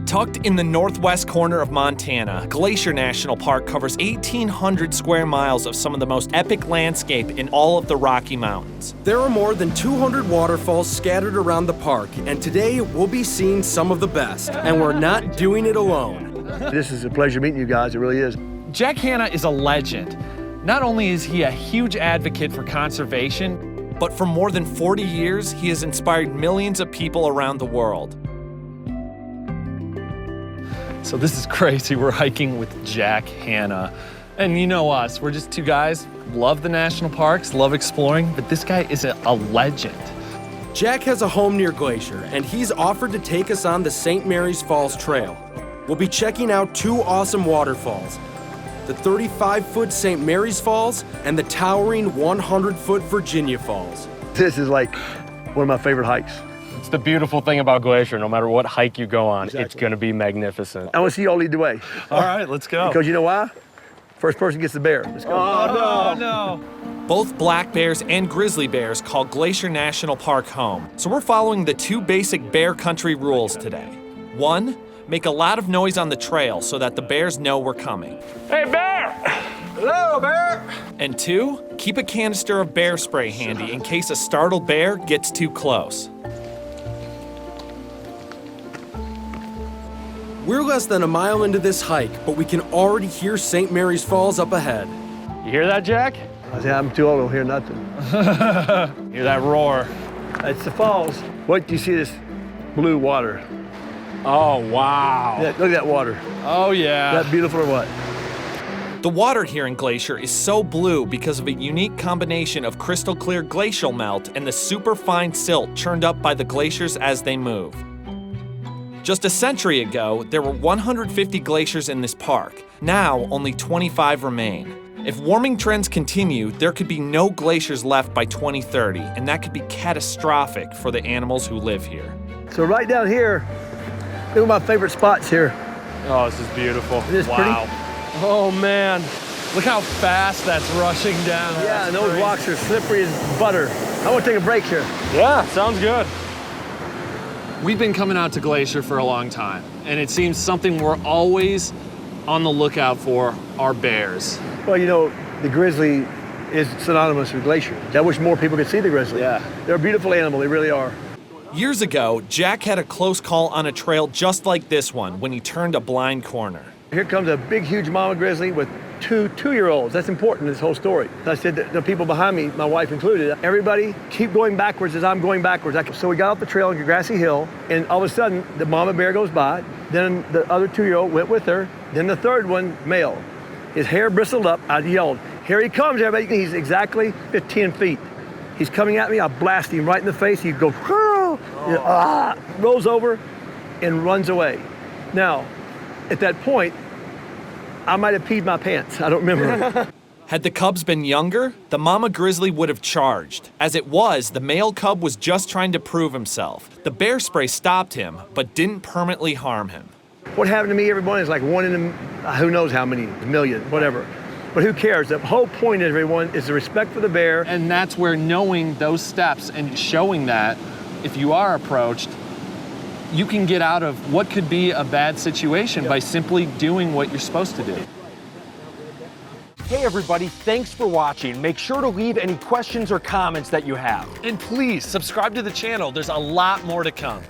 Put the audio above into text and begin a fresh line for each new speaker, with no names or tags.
Tucked in the northwest corner of Montana, Glacier National Park covers 1,800 square miles of some of the most epic landscape in all of the Rocky Mountains.
There are more than 200 waterfalls scattered around the park, and today we'll be seeing some of the best, and we're not doing it alone.
This is a pleasure meeting you guys, it really is.
Jack Hanna is a legend. Not only is he a huge advocate for conservation, but for more than 40 years, he has inspired millions of people around the world. So this is crazy. We're hiking with Jack Hanna. And you know us, we're just two guys, love the national parks, love exploring, but this guy is a legend.
Jack has a home near Glacier, and he's offered to take us on the St. Mary's Falls Trail. We'll be checking out two awesome waterfalls, the 35-foot St. Mary's Falls and the towering 100-foot Virginia Falls.
This is like one of my favorite hikes.
It's the beautiful thing about Glacier. No matter what hike you go on,
Exactly.
It's going to be magnificent.
I want to see you all lead the way.
All right, let's go.
Because you know why? First person gets the bear. Let's go.
Oh, no. Both black bears and grizzly bears call Glacier National Park home. So we're following the two basic bear country rules today. 1, make a lot of noise on the trail so that the bears know we're coming.
Hey, bear!
Hello, bear!
And 2, keep a canister of bear spray handy in case a startled bear gets too close.
We're less than a mile into this hike, but we can already hear St. Mary's Falls up ahead.
You hear that, Jack?
I say, I'm too old to hear nothing.
Hear that roar?
It's the falls. What do you see this blue water?
Oh, wow.
Look at that water.
Oh, yeah.
Is that beautiful or what?
The water here in Glacier is so blue because of a unique combination of crystal clear glacial melt and the super fine silt churned up by the glaciers as they move. Just a century ago, there were 150 glaciers in this park. Now, only 25 remain. If warming trends continue, there could be no glaciers left by 2030, and that could be catastrophic for the animals who live here.
So right down here, look at my favorite spots here.
Oh, this is beautiful.
Isn't this
wow.
pretty?
Oh, man. Look how fast that's rushing down.
Yeah, and those rocks are slippery as butter. I want to take a break here.
Yeah, sounds good.
We've been coming out to Glacier for a long time, and it seems something we're always on the lookout for are bears.
Well, you know, the grizzly is synonymous with Glacier. I wish more people could see the grizzly.
Yeah.
They're a beautiful animal, they really are.
Years ago, Jack had a close call on a trail just like this one when he turned a blind corner.
Here comes a big, huge mama grizzly with two two-year-olds. That's important in this whole story. I said that the people behind me, my wife included, everybody keep going backwards as I'm going backwards. So we got off the trail on a grassy hill, and all of a sudden, the mama bear goes by. Then the other two-year-old went with her. Then the third one, male. His hair bristled up. I yelled, "Here he comes, everybody." He's exactly 15 feet. He's coming at me. I blast him right in the face. He goes, rolls over and runs away. Now, at that point, I might have peed my pants. I don't remember.
Had the cubs been younger, the mama grizzly would have charged. As it was, the male cub was just trying to prove himself. The bear spray stopped him, but didn't permanently harm him.
What happened to me, everyone, is like one in who knows how many, million, whatever. But who cares? The whole point, everyone, is the respect for the bear.
And that's where knowing those steps and showing that, if you are approached, you can get out of what could be a bad situation by simply doing what you're supposed to do.
Hey everybody, thanks for watching. Make sure to leave any questions or comments that you have.
And please subscribe to the channel. There's a lot more to come.